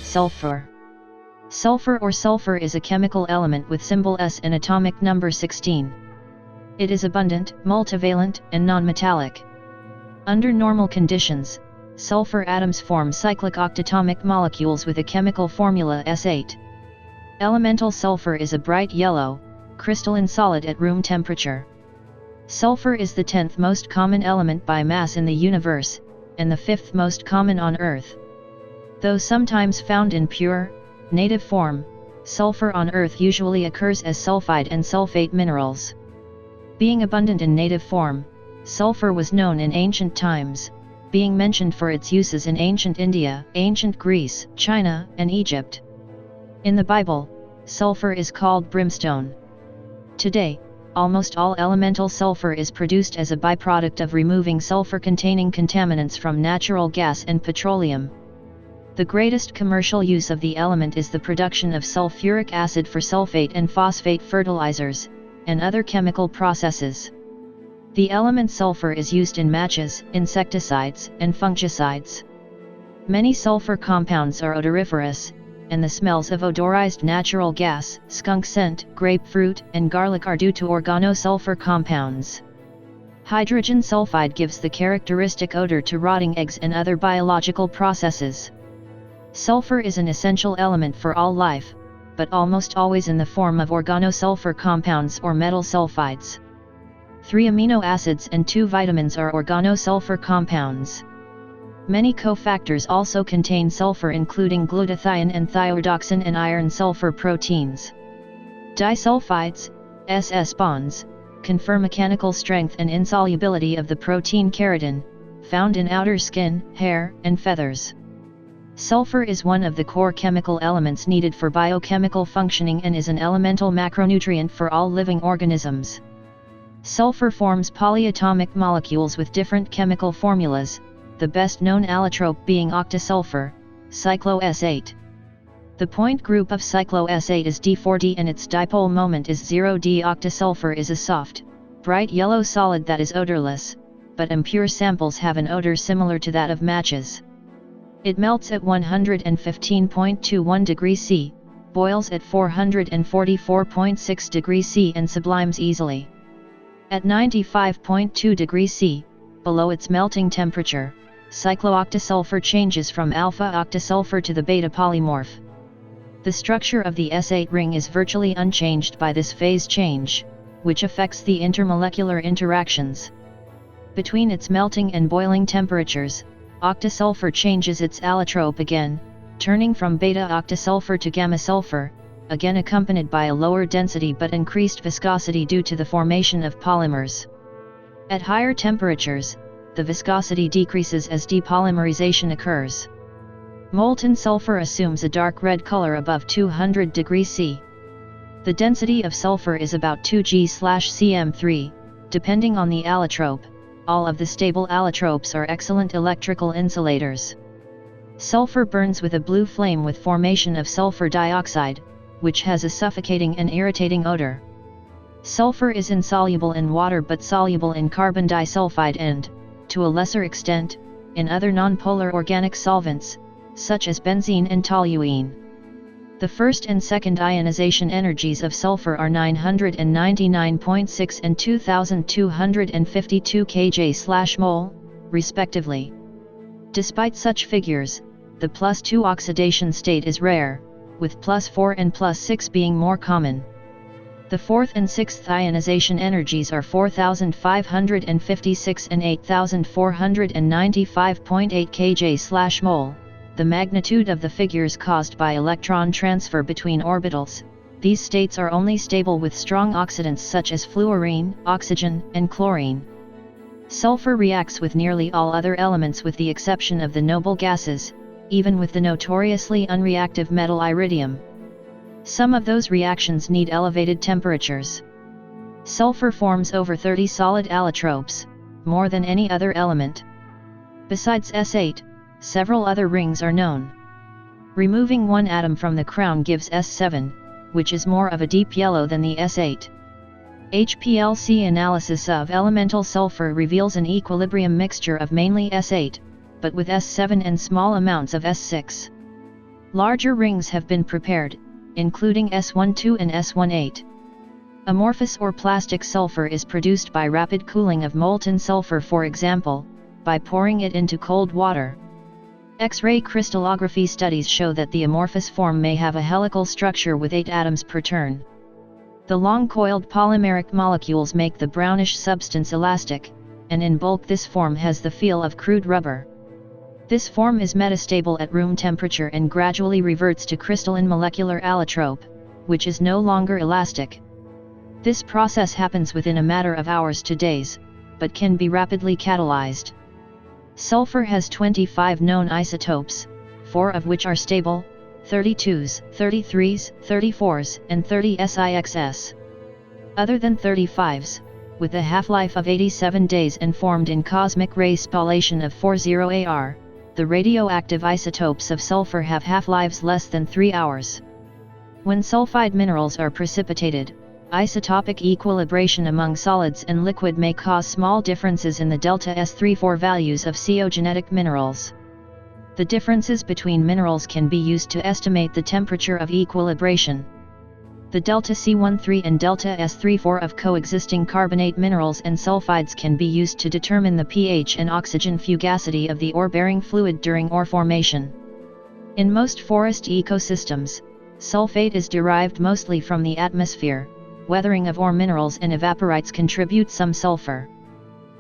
Sulfur. Sulfur or sulfur is a chemical element with symbol S and atomic number 16. It is abundant, multivalent, and nonmetallic. Under normal conditions, sulfur atoms form cyclic octatomic molecules with a chemical formula S8. Elemental sulfur is a bright yellow, crystalline solid at room temperature. Sulfur is the 10th most common element by mass in the universe, and the 5th most common on Earth. Though sometimes found in pure, native form, sulfur on Earth usually occurs as sulfide and sulfate minerals. Being abundant in native form, sulfur was known in ancient times, being mentioned for its uses in ancient India, ancient Greece, China, and Egypt. In the Bible, sulfur is called brimstone. Today, almost all elemental sulfur is produced as a byproduct of removing sulfur-containing contaminants from natural gas and petroleum. The greatest commercial use of the element is the production of sulfuric acid for sulfate and phosphate fertilizers, and other chemical processes. The element sulfur is used in matches, insecticides, and fungicides. Many sulfur compounds are odoriferous, and the smells of odorized natural gas, skunk scent, grapefruit, and garlic are due to organosulfur compounds. Hydrogen sulfide gives the characteristic odor to rotting eggs and other biological processes. Sulfur is an essential element for all life, but almost always in the form of organosulfur compounds or metal sulfides. 3 amino acids and 2 vitamins are organosulfur compounds. Many cofactors also contain sulfur, including glutathione and thioredoxin and iron-sulfur proteins. Disulfides, SS bonds, confer mechanical strength and insolubility of the protein keratin, found in outer skin, hair, and feathers. Sulfur is one of the core chemical elements needed for biochemical functioning and is an elemental macronutrient for all living organisms. Sulfur forms polyatomic molecules with different chemical formulas, the best known allotrope being octasulfur, cyclo-S8. The point group of cyclo-S8 is D4D and its dipole moment is 0D. Octasulfur is a soft, bright yellow solid that is odorless, but impure samples have an odor similar to that of matches. It melts at 115.21 degrees C, boils at 444.6 degrees C and sublimes easily. At 95.2 degrees C, below its melting temperature, cyclooctasulfur changes from alpha octasulfur to the beta polymorph. The structure of the S8 ring is virtually unchanged by this phase change, which affects the intermolecular interactions. Between its melting and boiling temperatures, octasulfur changes its allotrope again, turning from beta octasulfur to gamma sulfur, again accompanied by a lower density but increased viscosity due to the formation of polymers. At higher temperatures, the viscosity decreases as depolymerization occurs. Molten sulfur assumes a dark red color above 200 degrees C. The density of sulfur is about 2G/cm3, depending on the allotrope. All of the stable allotropes are excellent electrical insulators. Sulfur burns with a blue flame with formation of sulfur dioxide, which has a suffocating and irritating odor. Sulfur is insoluble in water but soluble in carbon disulfide and, to a lesser extent, in other nonpolar organic solvents, such as benzene and toluene. The first and second ionization energies of sulfur are 999.6 and 2252 kJ/mol, respectively. Despite such figures, the +2 oxidation state is rare, with +4 and +6 being more common. The fourth and sixth ionization energies are 4556 and 8495.8 kJ/mol. The magnitude of the figures caused by electron transfer between orbitals. These states are only stable with strong oxidants such as fluorine, oxygen, and chlorine. Sulfur reacts with nearly all other elements with the exception of the noble gases, even with the notoriously unreactive metal iridium. Some of those reactions need elevated temperatures. Sulfur forms over 30 solid allotropes, more than any other element. Besides S8, several other rings are known. Removing one atom from the crown gives S7, which is more of a deep yellow than the S8. HPLC analysis of elemental sulfur reveals an equilibrium mixture of mainly S8, but with S7 and small amounts of S6. Larger rings have been prepared, including S12 and S18. Amorphous or plastic sulfur is produced by rapid cooling of molten sulfur, for example, by pouring it into cold water. X-ray crystallography studies show that the amorphous form may have a helical structure with 8 atoms per turn. The long-coiled polymeric molecules make the brownish substance elastic, and in bulk this form has the feel of crude rubber. This form is metastable at room temperature and gradually reverts to crystalline molecular allotrope, which is no longer elastic. This process happens within a matter of hours to days, but can be rapidly catalyzed. Sulfur has 25 known isotopes, 4 of which are stable, 32s, 33s, 34s, and 30 SiXs. Other than 35s, with a half-life of 87 days and formed in cosmic ray spallation of 40 AR, the radioactive isotopes of sulfur have half-lives less than 3 hours. When sulfide minerals are precipitated, isotopic equilibration among solids and liquid may cause small differences in the delta S34 values of genetic minerals. The differences between minerals can be used to estimate the temperature of equilibration. The delta C13 and delta S34 of coexisting carbonate minerals and sulfides can be used to determine the pH and oxygen fugacity of the ore-bearing fluid during ore formation. In most forest ecosystems, sulfate is derived mostly from the atmosphere. Weathering of ore minerals and evaporites contribute some sulfur.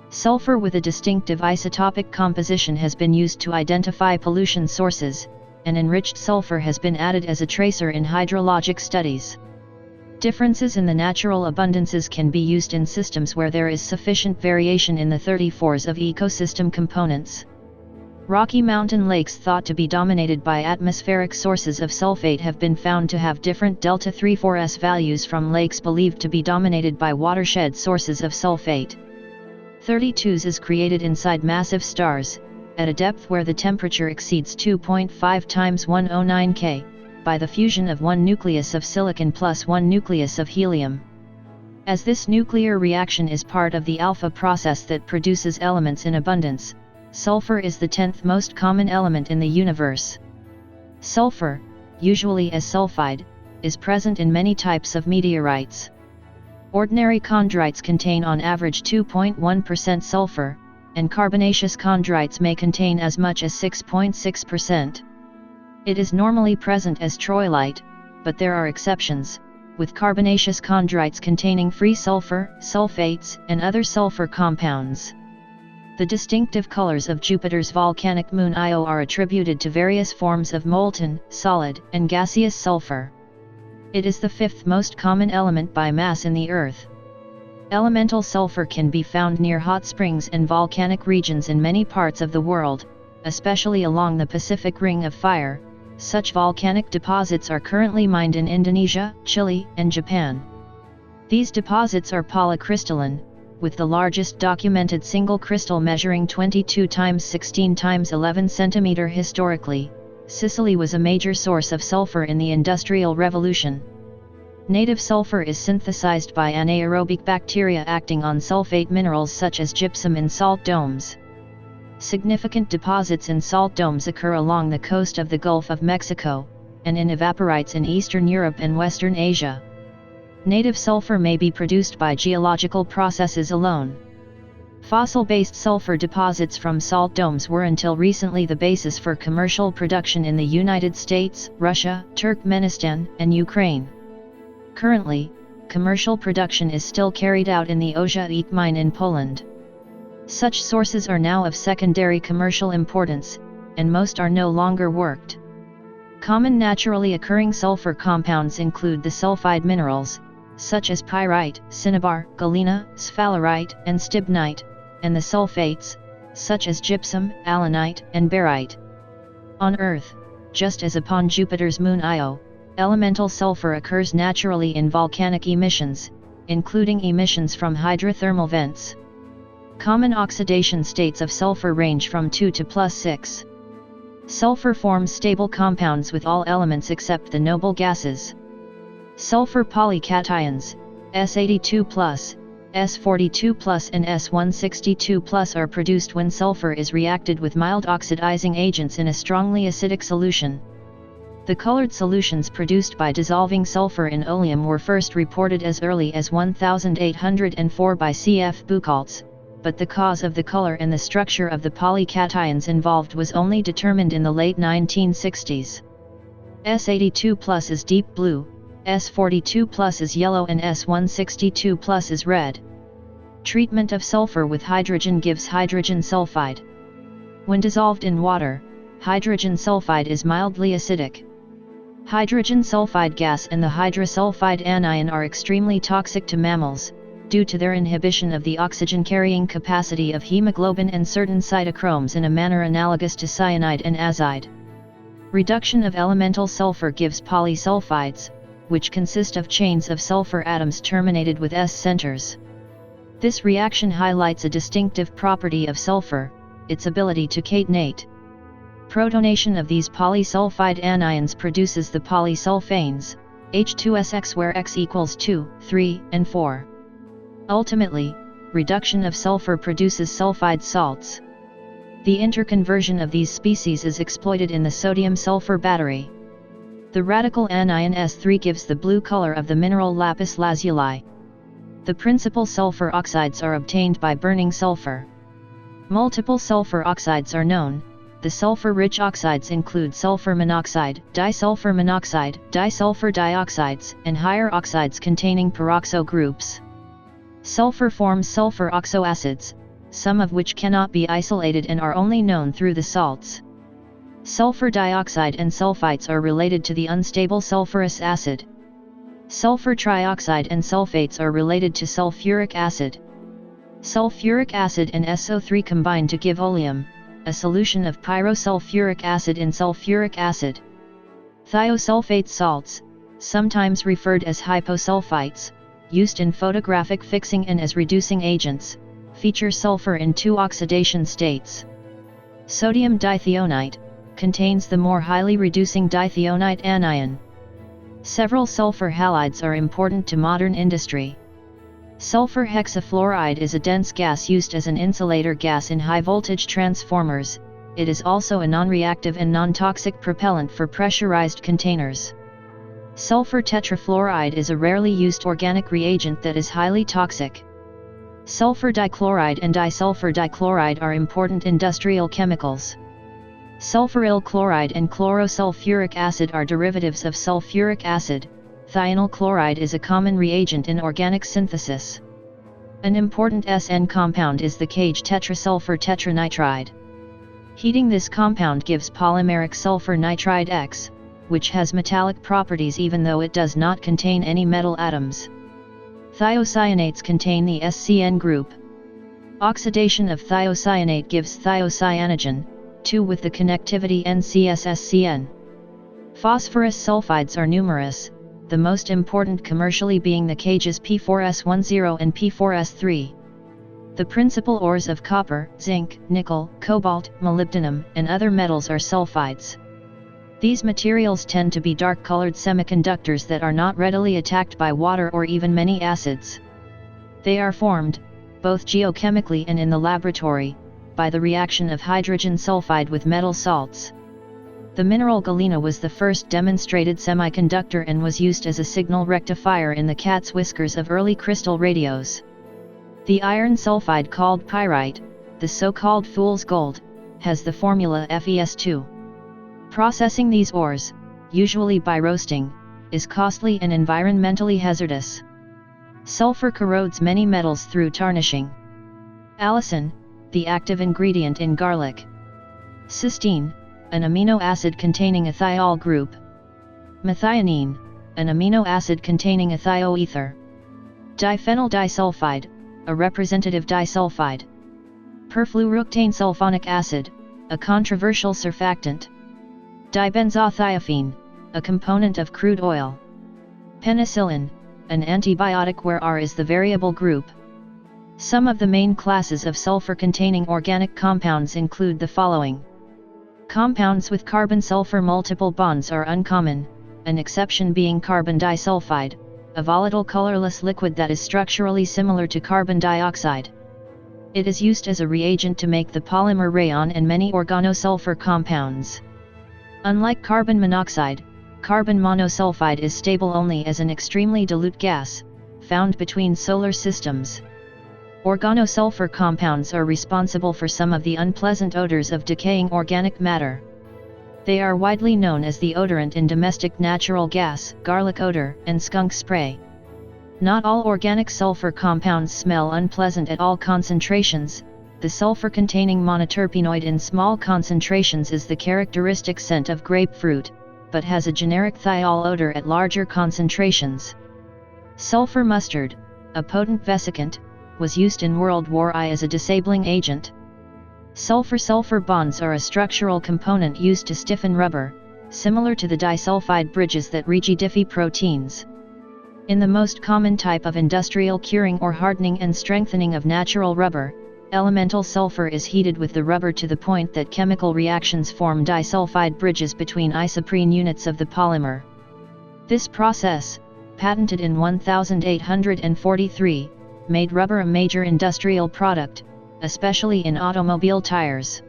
Sulfur with a distinctive isotopic composition has been used to identify pollution sources, and enriched sulfur has been added as a tracer in hydrologic studies. Differences in the natural abundances can be used in systems where there is sufficient variation in the 34s of ecosystem components. Rocky Mountain lakes thought to be dominated by atmospheric sources of sulfate have been found to have different delta 34S values from lakes believed to be dominated by watershed sources of sulfate. 32s is created inside massive stars, at a depth where the temperature exceeds 2.5 times 109 K, by the fusion of one nucleus of silicon plus one nucleus of helium. As this nuclear reaction is part of the alpha process that produces elements in abundance, sulfur is the 10th most common element in the universe. Sulfur, usually as sulfide, is present in many types of meteorites. Ordinary chondrites contain on average 2.1% sulfur, and carbonaceous chondrites may contain as much as 6.6%. It is normally present as troilite, but there are exceptions, with carbonaceous chondrites containing free sulfur, sulfates, and other sulfur compounds. The distinctive colors of Jupiter's volcanic moon Io are attributed to various forms of molten, solid, and gaseous sulfur. It is the 5th most common element by mass in the Earth. Elemental sulfur can be found near hot springs and volcanic regions in many parts of the world, especially along the Pacific Ring of Fire. Such volcanic deposits are currently mined in Indonesia, Chile, and Japan. These deposits are polycrystalline, with the largest documented single crystal measuring 22 times 16 times 11 cm. Historically, Sicily was a major source of sulfur in the Industrial Revolution. Native sulfur is synthesized by anaerobic bacteria acting on sulfate minerals such as gypsum in salt domes. Significant deposits in salt domes occur along the coast of the Gulf of Mexico, and in evaporites in Eastern Europe and Western Asia. Native sulfur may be produced by geological processes alone. Fossil-based sulfur deposits from salt domes were until recently the basis for commercial production in the United States, Russia, Turkmenistan, and Ukraine. Currently, commercial production is still carried out in the Ojak mine in Poland. Such sources are now of secondary commercial importance, and most are no longer worked. Common naturally occurring sulfur compounds include the sulfide minerals, such as pyrite, cinnabar, galena, sphalerite, and stibnite, and the sulfates, such as gypsum, alunite, and barite. On Earth, just as upon Jupiter's moon Io, elemental sulfur occurs naturally in volcanic emissions, including emissions from hydrothermal vents. Common oxidation states of sulfur range from 2 to +6. Sulfur forms stable compounds with all elements except the noble gases. Sulfur polycations, S82+, S42+, and S162+ are produced when sulfur is reacted with mild oxidizing agents in a strongly acidic solution. The colored solutions produced by dissolving sulfur in oleum were first reported as early as 1804 by C.F. Buchholz, but the cause of the color and the structure of the polycations involved was only determined in the late 1960s. S82+ is deep blue, S42+ is yellow and S162+ is red. Treatment of sulfur with hydrogen gives hydrogen sulfide. When dissolved in water, hydrogen sulfide is mildly acidic. Hydrogen sulfide gas and the hydrosulfide anion are extremely toxic to mammals, due to their inhibition of the oxygen-carrying capacity of hemoglobin and certain cytochromes in a manner analogous to cyanide and azide. Reduction of elemental sulfur gives polysulfides, which consist of chains of sulfur atoms terminated with S centers. This reaction highlights a distinctive property of sulfur, its ability to catenate. Protonation of these polysulfide anions produces the polysulfanes, H2SX, where X equals 2, 3, and 4. Ultimately, reduction of sulfur produces sulfide salts. The interconversion of these species is exploited in the sodium-sulfur battery. The radical anion S3 gives the blue color of the mineral lapis lazuli. The principal sulfur oxides are obtained by burning sulfur. Multiple sulfur oxides are known. The sulfur-rich oxides include sulfur monoxide, disulfur monoxide, disulfur dioxides, and higher oxides containing peroxo groups. Sulfur forms sulfur oxoacids, some of which cannot be isolated and are only known through the salts. Sulfur dioxide and sulfites are related to the unstable sulfurous acid. Sulfur trioxide and sulfates are related to sulfuric acid. Sulfuric acid and SO3 combine to give oleum, a solution of pyrosulfuric acid in sulfuric acid. Thiosulfate salts, sometimes referred as hyposulfites, used in photographic fixing and as reducing agents, feature sulfur in two oxidation states. Sodium dithionite contains the more highly reducing dithionite anion. Several sulfur halides are important to modern industry. Sulfur hexafluoride is a dense gas used as an insulator gas in high-voltage transformers. It is also a non-reactive and non-toxic propellant for pressurized containers. Sulfur tetrafluoride is a rarely used organic reagent that is highly toxic. Sulfur dichloride and disulfur dichloride are important industrial chemicals. Sulfuryl chloride and chlorosulfuric acid are derivatives of sulfuric acid. Thionyl chloride is a common reagent in organic synthesis. An important SN compound is the Kage tetrasulfur tetranitride. Heating this compound gives polymeric sulfur nitride X, which has metallic properties even though it does not contain any metal atoms. Thiocyanates contain the SCN group. Oxidation of thiocyanate gives thiocyanogen, 2 with the connectivity NCSSCN. Phosphorus sulfides are numerous, the most important commercially being the Kage's P4S10 and P4S3. The principal ores of copper, zinc, nickel, cobalt, molybdenum, and other metals are sulfides. These materials tend to be dark-colored semiconductors that are not readily attacked by water or even many acids. They are formed, both geochemically and in the laboratory, by the reaction of hydrogen sulfide with metal salts. The mineral galena was the first demonstrated semiconductor and was used as a signal rectifier in the cat's whiskers of early crystal radios. The iron sulfide called pyrite, the so-called fool's gold, has the formula FeS2. Processing these ores, usually by roasting, is costly and environmentally hazardous. Sulfur corrodes many metals through tarnishing. Allicin, the active ingredient in garlic. Cysteine, an amino acid containing a thiol group. Methionine, an amino acid containing a thioether. Diphenyl disulfide, a representative disulfide. Perfluorooctane sulfonic acid, a controversial surfactant. Dibenzothiophenone, a component of crude oil. Penicillin, an antibiotic where R is the variable group. Some of the main classes of sulfur-containing organic compounds include the following. Compounds with carbon-sulfur multiple bonds are uncommon, an exception being carbon disulfide, a volatile colorless liquid that is structurally similar to carbon dioxide. It is used as a reagent to make the polymer rayon and many organosulfur compounds. Unlike carbon monoxide, Carbon monosulfide is stable only as an extremely dilute gas, found between solar systems. Organosulfur compounds are responsible for some of the unpleasant odors of decaying organic matter. They are widely known as the odorant in domestic natural gas, garlic odor, and skunk spray. Not all organic sulfur compounds smell unpleasant at all concentrations. The sulfur-containing monoterpenoid in small concentrations is the characteristic scent of grapefruit, but has a generic thiol odor at larger concentrations. Sulfur mustard, a potent vesicant, was used in World War I as a disabling agent. Sulfur-sulfur bonds are a structural component used to stiffen rubber, similar to the disulfide bridges that rigidify proteins. In the most common type of industrial curing or hardening and strengthening of natural rubber, elemental sulfur is heated with the rubber to the point that chemical reactions form disulfide bridges between isoprene units of the polymer. This process, patented in 1843, made rubber a major industrial product, especially in automobile tires.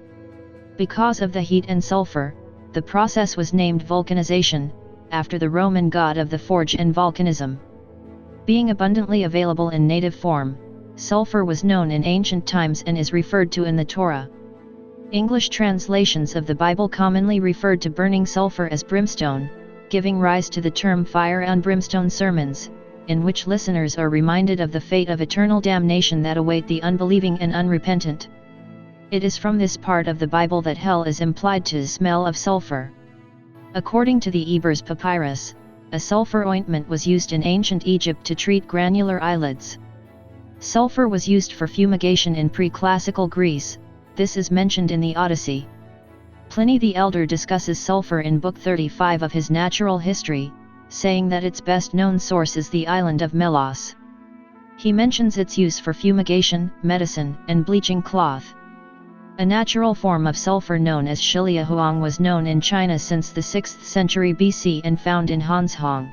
Because of the heat and sulfur, the process was named vulcanization, after the Roman god of the forge and volcanism. Being abundantly available in native form, sulfur was known in ancient times and is referred to in the Torah. English translations of the Bible commonly referred to burning sulfur as brimstone, giving rise to the term fire and brimstone sermons, in which listeners are reminded of the fate of eternal damnation that await the unbelieving and unrepentant. It is from this part of the Bible that hell is implied to the smell of sulfur. According to the Ebers Papyrus, a sulfur ointment was used in ancient Egypt to treat granular eyelids. Sulfur was used for fumigation in pre-classical Greece. This is mentioned in the Odyssey. Pliny the Elder discusses sulfur in Book 35 of his Natural History, saying that its best-known source is the island of Melos. He mentions its use for fumigation, medicine, and bleaching cloth. A natural form of sulfur known as Shiliahuang was known in China since the 6th century BC and found in Hanzhong.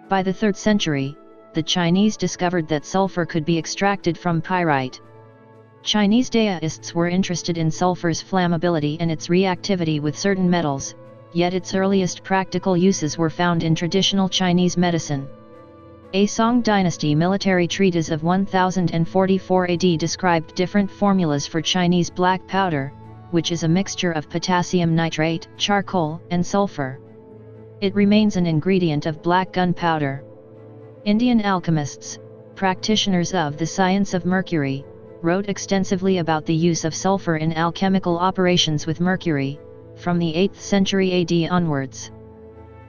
By the 3rd century, the Chinese discovered that sulfur could be extracted from pyrite. Chinese Daoists were interested in sulfur's flammability and its reactivity with certain metals, yet its earliest practical uses were found in traditional Chinese medicine. A Song dynasty military treatise of 1044 AD described different formulas for Chinese black powder, which is a mixture of potassium nitrate, charcoal, and sulfur. It remains an ingredient of black gunpowder. Indian alchemists, practitioners of the science of mercury, wrote extensively about the use of sulfur in alchemical operations with mercury, from the 8th century AD onwards.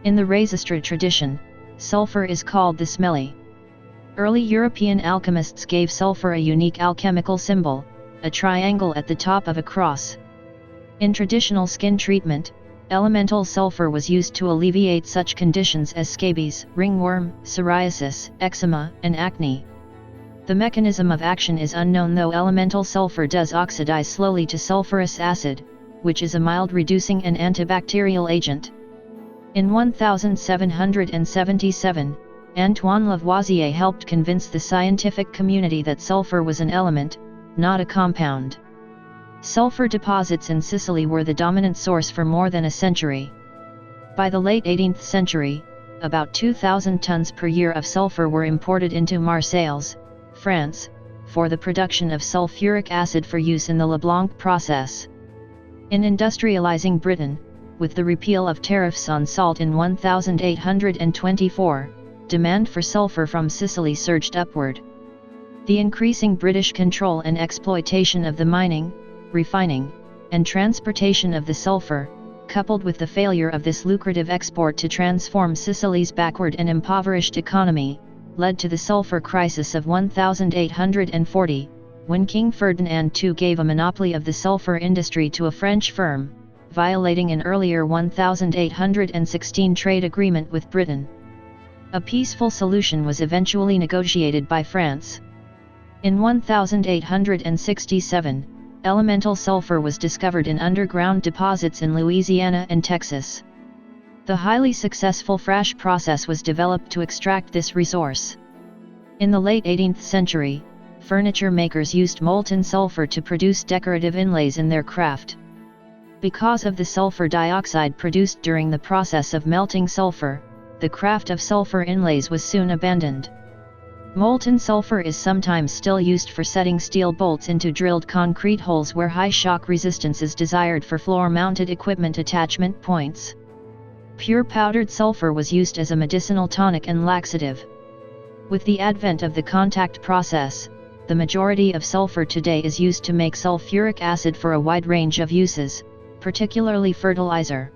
In the Rhazastra tradition, sulfur is called the smelly. Early European alchemists gave sulfur a unique alchemical symbol, a triangle at the top of a cross. In traditional skin treatment, elemental sulfur was used to alleviate such conditions as scabies, ringworm, psoriasis, eczema, and acne. The mechanism of action is unknown, though elemental sulfur does oxidize slowly to sulfurous acid, which is a mild reducing and antibacterial agent. In 1777, Antoine Lavoisier helped convince the scientific community that sulfur was an element, not a compound. Sulfur deposits in Sicily were the dominant source for more than a century. By the late 18th century, about 2,000 tons per year of sulfur were imported into Marseilles, France, for the production of sulfuric acid for use in the Leblanc process. In industrializing Britain, with the repeal of tariffs on salt in 1824, demand for sulfur from Sicily surged upward. The increasing British control and exploitation of the mining, refining, and transportation of the sulfur, coupled with the failure of this lucrative export to transform Sicily's backward and impoverished economy, led to the sulfur crisis of 1840, when King Ferdinand II gave a monopoly of the sulfur industry to a French firm, violating an earlier 1816 trade agreement with Britain. A peaceful solution was eventually negotiated by France. In 1867, elemental sulfur was discovered in underground deposits in Louisiana and Texas. The highly successful Frasch process was developed to extract this resource. In the late 18th century, furniture makers used molten sulfur to produce decorative inlays in their craft. Because of the sulfur dioxide produced during the process of melting sulfur, the craft of sulfur inlays was soon abandoned. Molten sulfur is sometimes still used for setting steel bolts into drilled concrete holes where high shock resistance is desired for floor-mounted equipment attachment points. Pure powdered sulfur was used as a medicinal tonic and laxative. With the advent of the contact process, the majority of sulfur today is used to make sulfuric acid for a wide range of uses, particularly fertilizer.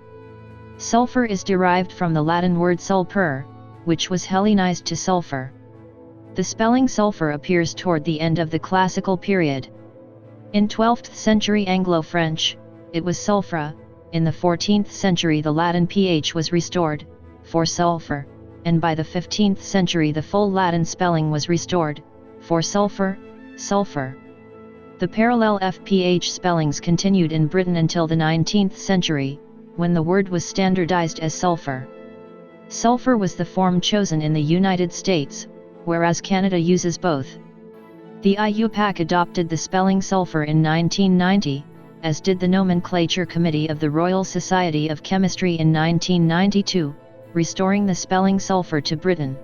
Sulfur is derived from the Latin word sulphur, which was Hellenized to sulfur. The spelling sulfur appears toward the end of the classical period. In 12th century Anglo-French, it was sulfra. In the 14th century the Latin ph was restored, for sulfur, and by the 15th century the full Latin spelling was restored, for sulfur, sulfur. The parallel FPH spellings continued in Britain until the 19th century, when the word was standardized as sulfur. Sulfur was the form chosen in the United States, whereas Canada uses both. The IUPAC adopted the spelling sulfur in 1990, as did the Nomenclature Committee of the Royal Society of Chemistry in 1992, restoring the spelling sulfur to Britain.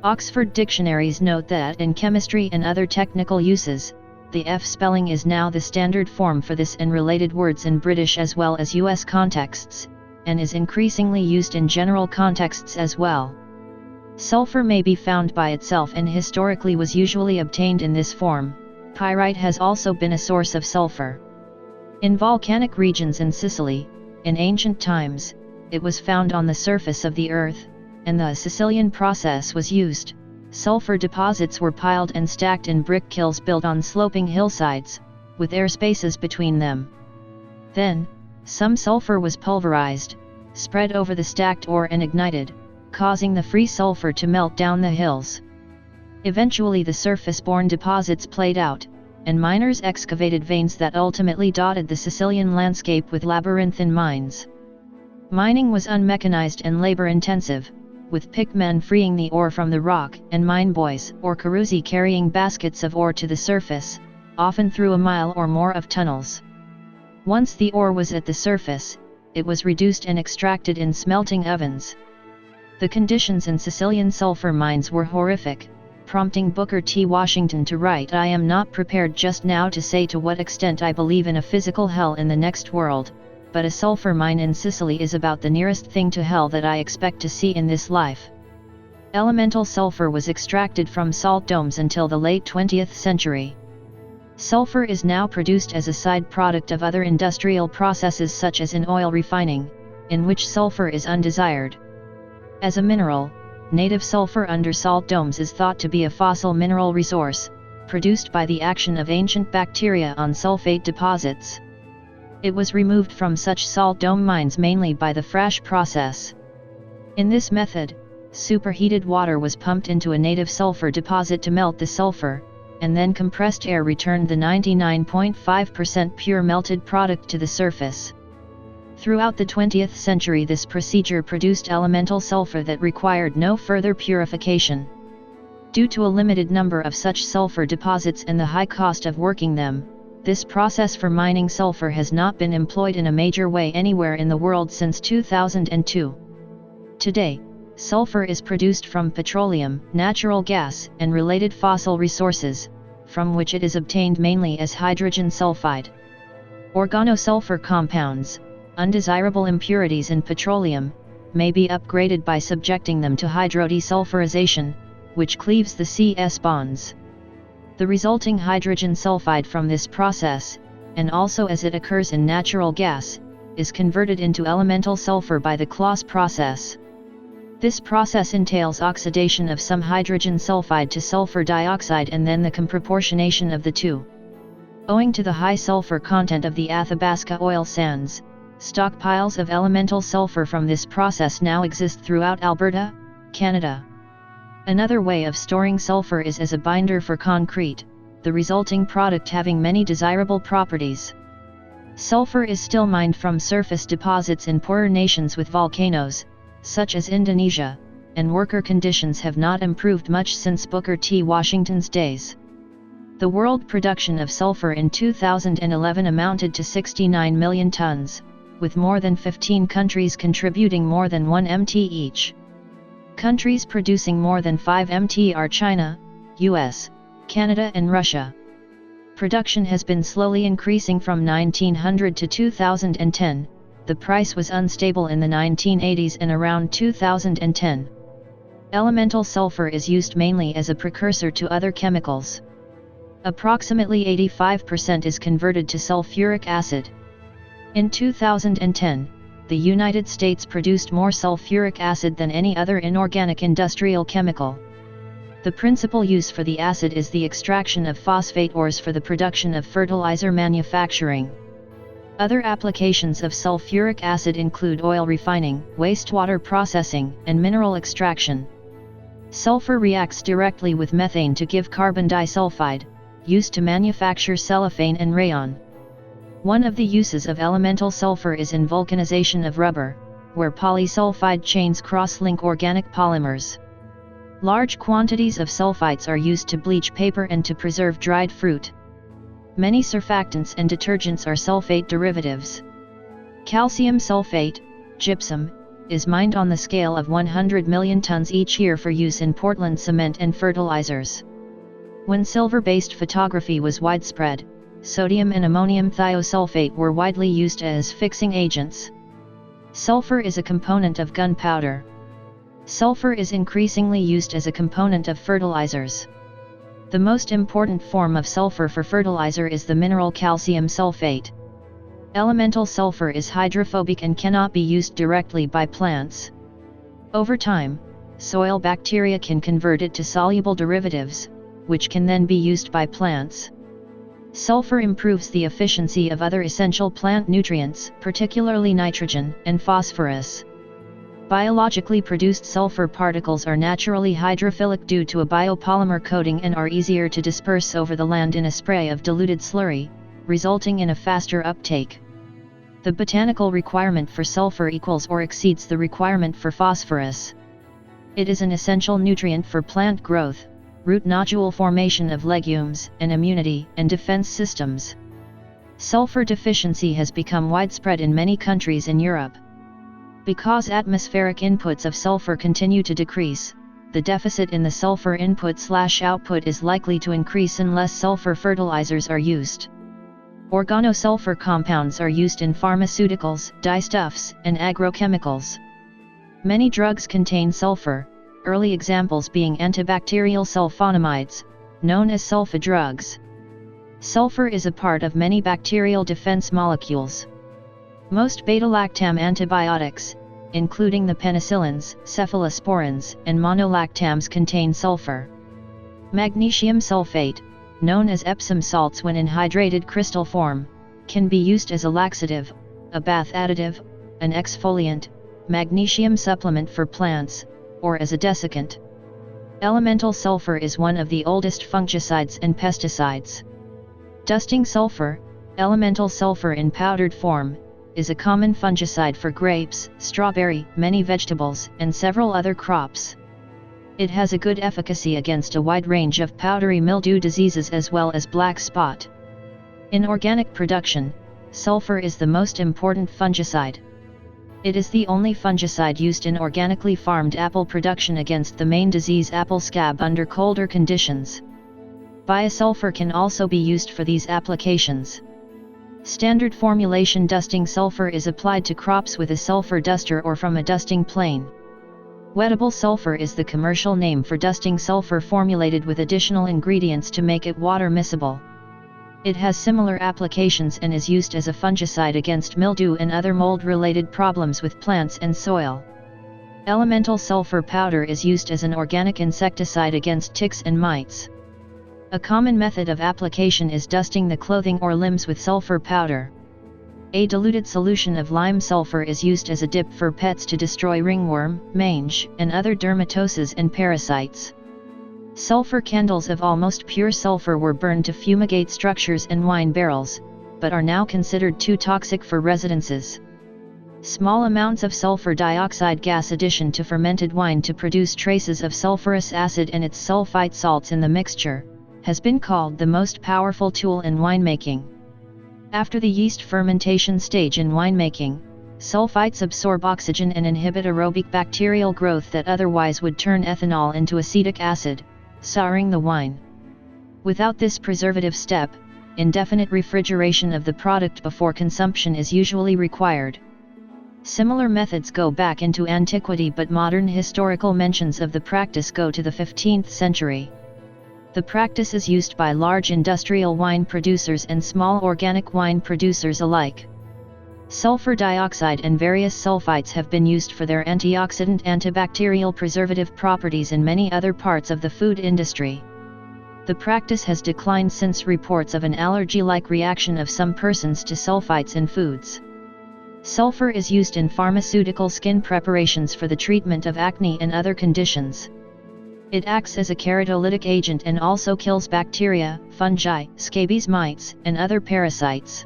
Oxford dictionaries note that in chemistry and other technical uses, the F spelling is now the standard form for this and related words in British as well as US contexts, and is increasingly used in general contexts as well. Sulfur may be found by itself and historically was usually obtained in this form. Pyrite has also been a source of sulfur. In volcanic regions in Sicily, in ancient times, it was found on the surface of the earth, and the Sicilian process was used. Sulfur deposits were piled and stacked in brick kilns built on sloping hillsides, with air spaces between them. Then, some sulfur was pulverized, spread over the stacked ore and ignited, causing the free sulfur to melt down the hills. Eventually the surface-borne deposits played out, and miners excavated veins that ultimately dotted the Sicilian landscape with labyrinthine mines. Mining was unmechanized and labor-intensive, with pickmen freeing the ore from the rock and mine boys or carusi carrying baskets of ore to the surface, often through a mile or more of tunnels. Once the ore was at the surface, it was reduced and extracted in smelting ovens. The conditions in Sicilian sulfur mines were horrific, prompting Booker T. Washington to write, "I am not prepared just now to say to what extent I believe in a physical hell in the next world, but a sulfur mine in Sicily is about the nearest thing to hell that I expect to see in this life." Elemental sulfur was extracted from salt domes until the late 20th century. Sulfur is now produced as a side product of other industrial processes such as in oil refining, in which sulfur is undesired. As a mineral, native sulfur under salt domes is thought to be a fossil mineral resource, produced by the action of ancient bacteria on sulfate deposits. It was removed from such salt dome mines mainly by the Frasch process. In this method, superheated water was pumped into a native sulfur deposit to melt the sulfur, and then compressed air returned the 99.5% pure melted product to the surface. Throughout the 20th century this procedure produced elemental sulfur that required no further purification. Due to a limited number of such sulfur deposits and the high cost of working them, this process for mining sulfur has not been employed in a major way anywhere in the world since 2002. Today, sulfur is produced from petroleum, natural gas, and related fossil resources, from which it is obtained mainly as hydrogen sulfide. Organosulfur compounds, undesirable impurities in petroleum, may be upgraded by subjecting them to hydrodesulfurization, which cleaves the CS bonds. The resulting hydrogen sulfide from this process, and also as it occurs in natural gas, is converted into elemental sulfur by the Claus process. This process entails oxidation of some hydrogen sulfide to sulfur dioxide and then the comproportionation of the two. Owing to the high sulfur content of the Athabasca oil sands, stockpiles of elemental sulfur from this process now exist throughout Alberta, Canada. Another way of storing sulfur is as a binder for concrete, the resulting product having many desirable properties. Sulfur is still mined from surface deposits in poorer nations with volcanoes, such as Indonesia, and worker conditions have not improved much since Booker T. Washington's days. The world production of sulfur in 2011 amounted to 69 million tons, with more than 15 countries contributing more than 1 mt each. Countries producing more than 5 mt are China, US, Canada and Russia. Production has been slowly increasing from 1900 to 2010, the price was unstable in the 1980s and around 2010. Elemental sulfur is used mainly as a precursor to other chemicals. Approximately 85% is converted to sulfuric acid. In 2010, the United States produced more sulfuric acid than any other inorganic industrial chemical. The principal use for the acid is the extraction of phosphate ores for the production of fertilizer manufacturing. Other applications of sulfuric acid include oil refining, wastewater processing, and mineral extraction. Sulfur reacts directly with methane to give carbon disulfide, used to manufacture cellophane and rayon. One of the uses of elemental sulfur is in vulcanization of rubber, where polysulfide chains cross-link organic polymers. Large quantities of sulfites are used to bleach paper and to preserve dried fruit. Many surfactants and detergents are sulfate derivatives. Calcium sulfate, gypsum, is mined on the scale of 100 million tons each year for use in Portland cement and fertilizers. When silver-based photography was widespread, sodium and ammonium thiosulfate were widely used as fixing agents. Sulfur is a component of gunpowder. Sulfur is increasingly used as a component of fertilizers. The most important form of sulfur for fertilizer is the mineral calcium sulfate. Elemental sulfur is hydrophobic and cannot be used directly by plants. Over time, soil bacteria can convert it to soluble derivatives, which can then be used by plants. Sulfur improves the efficiency of other essential plant nutrients, particularly nitrogen and phosphorus. Biologically produced sulfur particles are naturally hydrophilic due to a biopolymer coating and are easier to disperse over the land in a spray of diluted slurry, resulting in a faster uptake. The botanical requirement for sulfur equals or exceeds the requirement for phosphorus. It is an essential nutrient for plant growth, root nodule formation of legumes, and immunity and defense systems. Sulfur deficiency has become widespread in many countries in Europe. Because atmospheric inputs of sulfur continue to decrease, the deficit in the sulfur input/output is likely to increase unless sulfur fertilizers are used. Organosulfur compounds are used in pharmaceuticals, dyestuffs, and agrochemicals. Many drugs contain sulfur, early examples being antibacterial sulfonamides, known as sulfa drugs. Sulfur is a part of many bacterial defense molecules. Most beta-lactam antibiotics, including the penicillins, cephalosporins, and monolactams, contain sulfur. Magnesium sulfate, known as Epsom salts when in hydrated crystal form, can be used as a laxative, a bath additive, an exfoliant, magnesium supplement for plants, or as a desiccant. Elemental sulfur is one of the oldest fungicides and pesticides. Dusting sulfur, elemental sulfur in powdered form, is a common fungicide for grapes, strawberry, many vegetables, and several other crops. It has a good efficacy against a wide range of powdery mildew diseases as well as black spot. In organic production, sulfur is the most important fungicide. It is the only fungicide used in organically farmed apple production against the main disease apple scab under colder conditions. Biosulfur can also be used for these applications. Standard formulation dusting sulfur is applied to crops with a sulfur duster or from a dusting plane. Wettable sulfur is the commercial name for dusting sulfur formulated with additional ingredients to make it water miscible. It has similar applications and is used as a fungicide against mildew and other mold-related problems with plants and soil. Elemental sulfur powder is used as an organic insecticide against ticks and mites. A common method of application is dusting the clothing or limbs with sulfur powder. A diluted solution of lime sulfur is used as a dip for pets to destroy ringworm, mange, and other dermatoses and parasites. Sulfur candles of almost pure sulfur were burned to fumigate structures and wine barrels, but are now considered too toxic for residences. Small amounts of sulfur dioxide gas addition to fermented wine to produce traces of sulfurous acid and its sulfite salts in the mixture, has been called the most powerful tool in winemaking. After the yeast fermentation stage in winemaking, sulfites absorb oxygen and inhibit aerobic bacterial growth that otherwise would turn ethanol into acetic acid, souring the wine. Without this preservative step, indefinite refrigeration of the product before consumption is usually required. Similar methods go back into antiquity, but modern historical mentions of the practice go to the 15th century. The practice is used by large industrial wine producers and small organic wine producers alike. Sulfur dioxide and various sulfites have been used for their antioxidant, antibacterial, preservative properties in many other parts of the food industry. The practice has declined since reports of an allergy-like reaction of some persons to sulfites in foods. Sulfur is used in pharmaceutical skin preparations for the treatment of acne and other conditions. It acts as a keratolytic agent and also kills bacteria, fungi, scabies mites, and other parasites.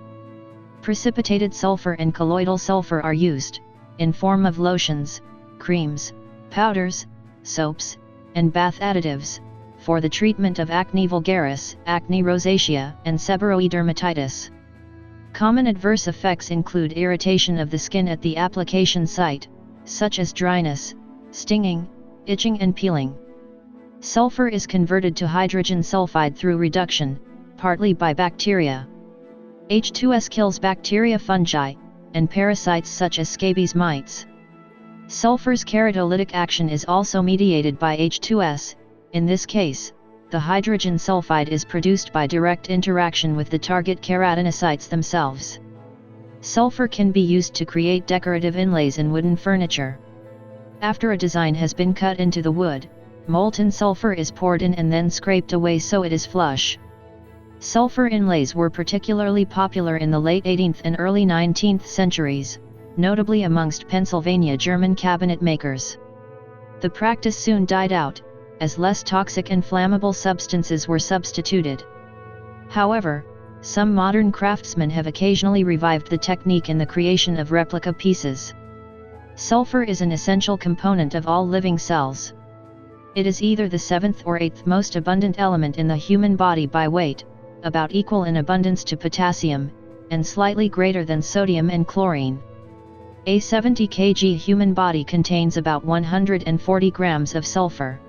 Precipitated sulfur and colloidal sulfur are used, in form of lotions, creams, powders, soaps, and bath additives, for the treatment of acne vulgaris, acne rosacea, and seborrheic dermatitis. Common adverse effects include irritation of the skin at the application site, such as dryness, stinging, itching and peeling. Sulfur is converted to hydrogen sulfide through reduction, partly by bacteria. H2S kills bacteria, fungi, and parasites such as scabies mites. Sulfur's keratolytic action is also mediated by H2S. In this case, the hydrogen sulfide is produced by direct interaction with the target keratinocytes themselves. Sulfur can be used to create decorative inlays in wooden furniture. After a design has been cut into the wood, molten sulfur is poured in and then scraped away so it is flush. Sulfur inlays were particularly popular in the late 18th and early 19th centuries, notably amongst Pennsylvania German cabinet makers. The practice soon died out, as less toxic and flammable substances were substituted. However, some modern craftsmen have occasionally revived the technique in the creation of replica pieces. Sulfur is an essential component of all living cells. It is either the 7th or 8th most abundant element in the human body by weight, about equal in abundance to potassium, and slightly greater than sodium and chlorine. A 70 kg human body contains about 140 grams of sulfur.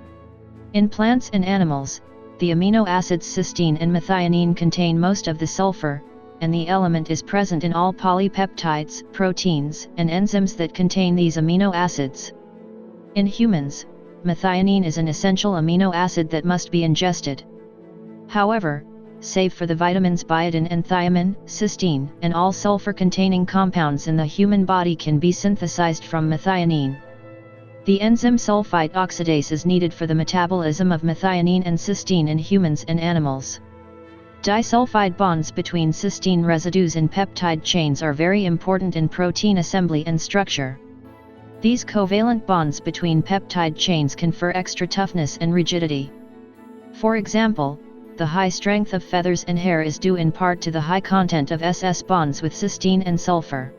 In plants and animals, the amino acids cysteine and methionine contain most of the sulfur, and the element is present in all polypeptides, proteins, and enzymes that contain these amino acids. In humans, methionine is an essential amino acid that must be ingested. However, save for the vitamins biotin and thiamine, cysteine, and all sulfur-containing compounds in the human body can be synthesized from methionine. The enzyme sulfite oxidase is needed for the metabolism of methionine and cysteine in humans and animals. Disulfide bonds between cysteine residues in peptide chains are very important in protein assembly and structure. These covalent bonds between peptide chains confer extra toughness and rigidity. For example, the high strength of feathers and hair is due in part to the high content of SS bonds with cysteine and sulfur.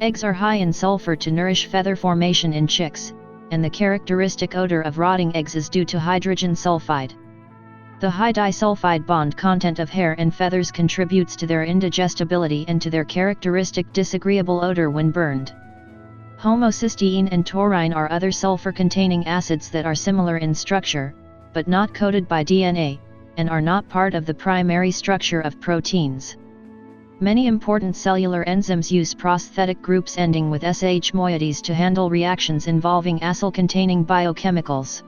Eggs are high in sulfur to nourish feather formation in chicks, and the characteristic odor of rotting eggs is due to hydrogen sulfide. The high disulfide bond content of hair and feathers contributes to their indigestibility and to their characteristic disagreeable odor when burned. Homocysteine and taurine are other sulfur-containing acids that are similar in structure, but not coated by DNA, and are not part of the primary structure of proteins. Many important cellular enzymes use prosthetic groups ending with SH moieties to handle reactions involving acyl-containing biochemicals.